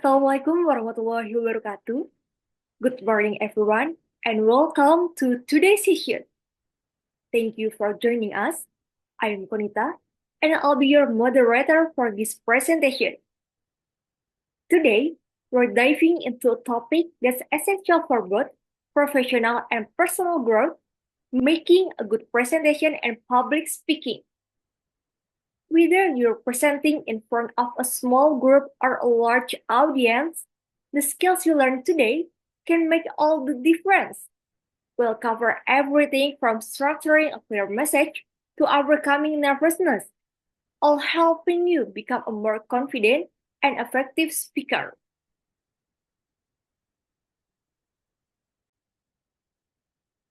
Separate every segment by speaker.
Speaker 1: Assalamualaikum warahmatullahi wabarakatuh. Good morning, everyone, and welcome to today's session. Thank you for joining us. I am Konita, and I'll be your moderator for this presentation. Today, we're diving into a topic that's essential for both professional and personal growth, making a good presentation and public speaking. Whether you're presenting in front of a small group or a large audience, the skills you learn today can make all the difference. We'll cover everything from structuring a clear message to overcoming nervousness, all helping you become a more confident and effective speaker.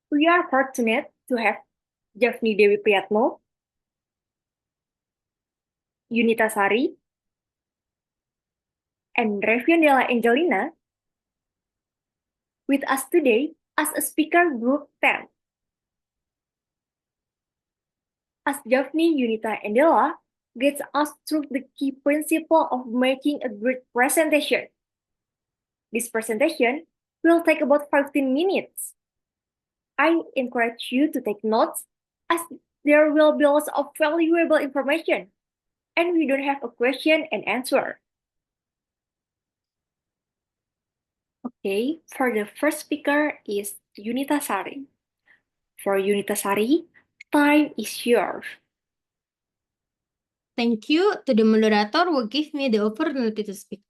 Speaker 1: We are fortunate to have Javni Dewi Priyatno, Yunita Sari, and Reviandela Angelina with us today as a speaker group 10. As Javni, Yunita, and Dela gets us through the key principle of making a great presentation. This presentation will take about 15 minutes. I encourage you to take notes as there will be lots of valuable information and we don't have a question and answer. Okay, for the first speaker is Yunita Sari. For Yunita Sari, time is yours.
Speaker 2: Thank you to the moderator who gave me the opportunity to speak.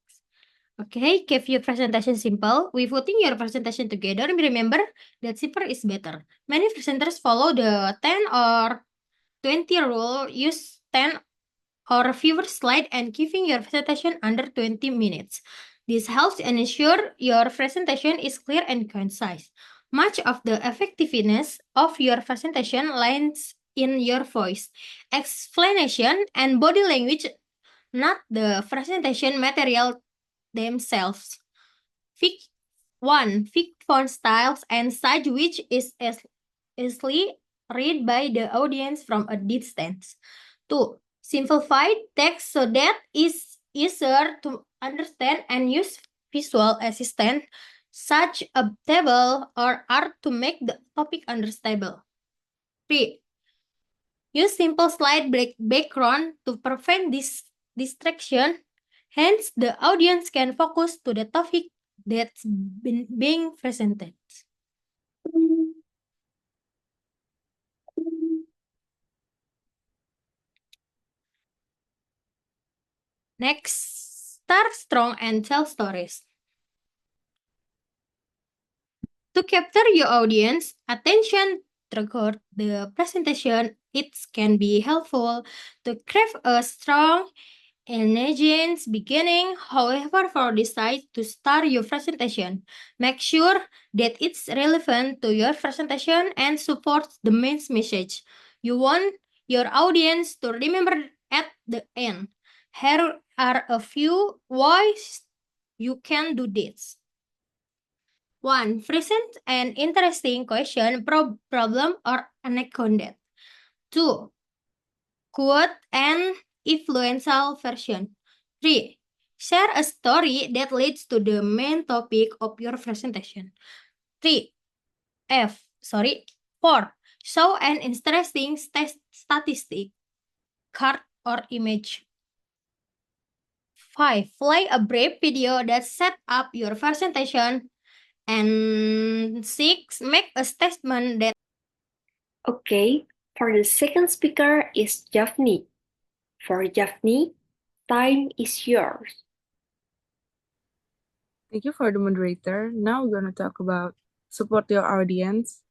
Speaker 2: Okay, keep your presentation simple. With putting your presentation together, remember that simpler is better. Many presenters follow the 10 or 20 rule, use 10 or fewer slides and giving your presentation under 20 minutes. This helps ensure your presentation is clear and concise. Much of the effectiveness of your presentation lies in your voice, explanation, and body language, not the presentation material themselves. Fixed font styles and such which is easily read by the audience from a distance. 2. Simplified text so that is easier to understand and use visual assistant such a table or art to make the topic understandable. 3. Use simple slide background to prevent this distraction. Hence, the audience can focus to the topic that's being presented. Next, start strong and tell stories. To capture your audience attention throughout the presentation, it can be helpful to craft a strong engaging beginning. However, for decide to start your presentation, make sure that it's relevant to your presentation and supports the main message you want your audience to remember at the end. Here are a few ways you can do this. 1. Present an interesting question, problem, or anecdote. 2. Quote an influential version. 3. Share a story that leads to the main topic of your presentation. 4. Show an interesting statistic, card, or image. 5. Play a brief video that set up your presentation. And 6. Make a statement that...
Speaker 1: Okay, for the second speaker is Javni. For Javni, time is yours.
Speaker 3: Thank you for the moderator. Now we're going to talk about support your audience.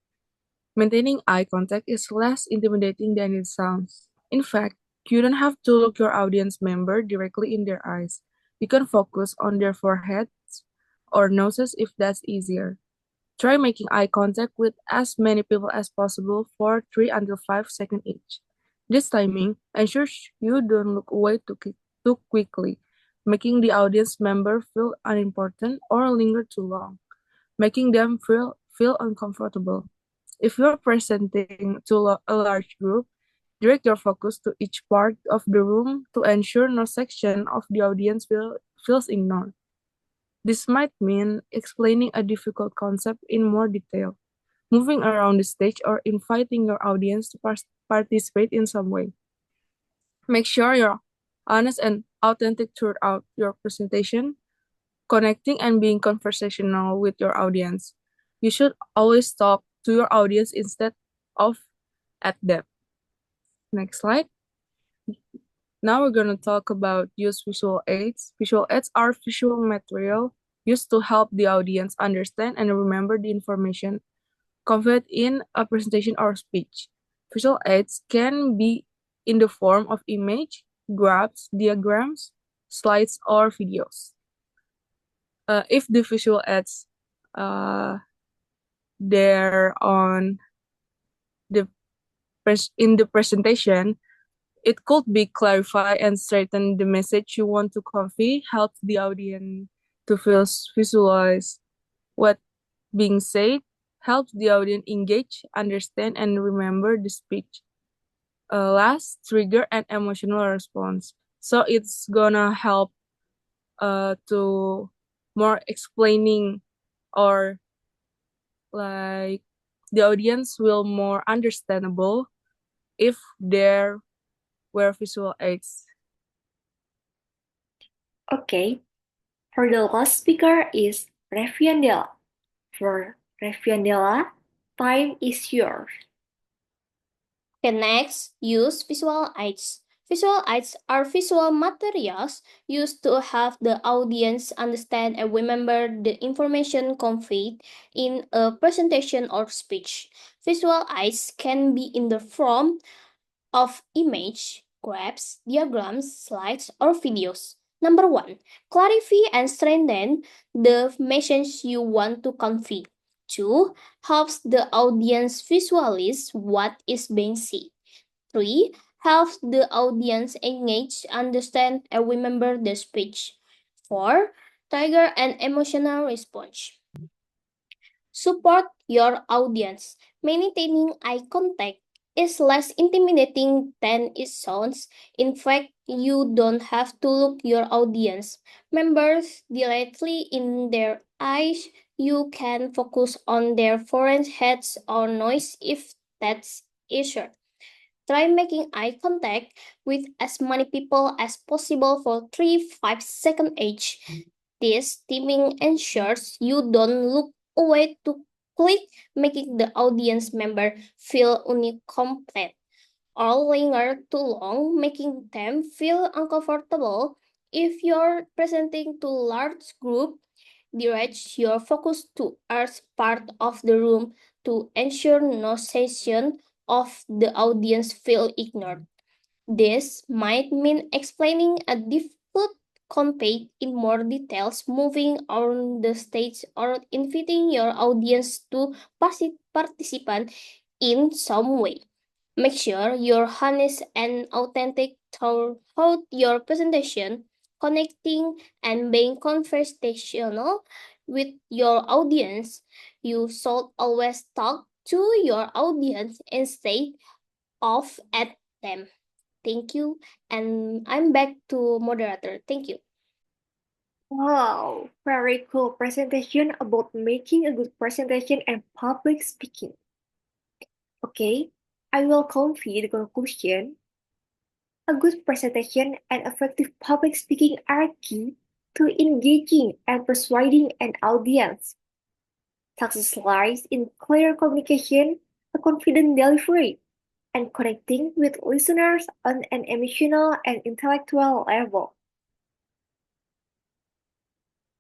Speaker 3: Maintaining eye contact is less intimidating than it sounds. In fact, you don't have to look your audience member directly in their eyes. You can focus on their foreheads or noses if that's easier. Try making eye contact with as many people as possible for 3 until 5 seconds each. This timing ensures you don't look away too quickly, making the audience member feel unimportant or linger too long, making them feel uncomfortable. If you're presenting to a large group, direct your focus to each part of the room to ensure no section of the audience feels ignored. This might mean explaining a difficult concept in more detail, moving around the stage, or inviting your audience to participate in some way. Make sure you're honest and authentic throughout your presentation, connecting and being conversational with your audience. You should always talk to your audience instead of at them. Next slide. Now we're going to talk about use visual aids. Visual aids are visual material used to help the audience understand and remember the information conveyed in a presentation or speech. Visual aids can be in the form of image, graphs, diagrams, slides, or videos. If the visual aids they're on the in the presentation, it could be clarify and straighten the message you want to convey, help the audience to visualize what being said, helps the audience engage, understand, and remember the speech. Last, trigger an emotional response. So it's gonna help to more explaining, or like the audience will more understandable if there were visual aids.
Speaker 1: Okay, for the last speaker is Reviandela. For Reviandela, time is yours.
Speaker 2: Okay, next, use visual aids. Visual aids are visual materials used to help the audience understand and remember the information conveyed in a presentation or speech. Visual aids can be in the form of image, graphs, diagrams, slides, or videos. Number 1. Clarify and strengthen the message you want to convey. 2. Helps the audience visualize what is being said. 3. Helps the audience engage, understand, and remember the speech. 4. Trigger an emotional response. Support your audience. Maintaining eye contact is less intimidating than it sounds. In fact, you don't have to look your audience members directly in their eyes. You can focus on their foreheads or noise if that's easier. Try making eye contact with as many people as possible for 3-5 seconds each. This timing ensures you don't look away to click, making the audience member feel incomplete or linger too long, making them feel uncomfortable. If you're presenting to large group, direct your focus to each part of the room to ensure no section of the audience feel ignored. This might mean explaining a difficult concept in more details, moving on the stage, or inviting your audience to participate in some way. Make sure you're honest and authentic throughout your presentation, connecting and being conversational with your audience. You should always talk to your audience instead of at them. Thank you. And I'm back to moderator. Thank you.
Speaker 1: Wow, very cool presentation about making a good presentation and public speaking. Okay, I will convey the conclusion. A good presentation and effective public speaking are key to engaging and persuading an audience. Success lies in clear communication, a confident delivery, and connecting with listeners on an emotional and intellectual level.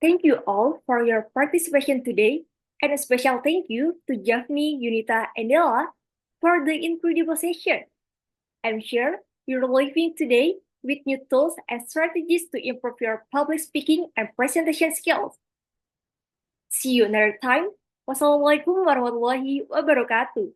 Speaker 1: Thank you all for your participation today, and a special thank you to Javni, Yunita, and Della for the incredible session. I'm sure you're leaving today with new tools and strategies to improve your public speaking and presentation skills. See you another time. Wassalamualaikum warahmatullahi wabarakatuh.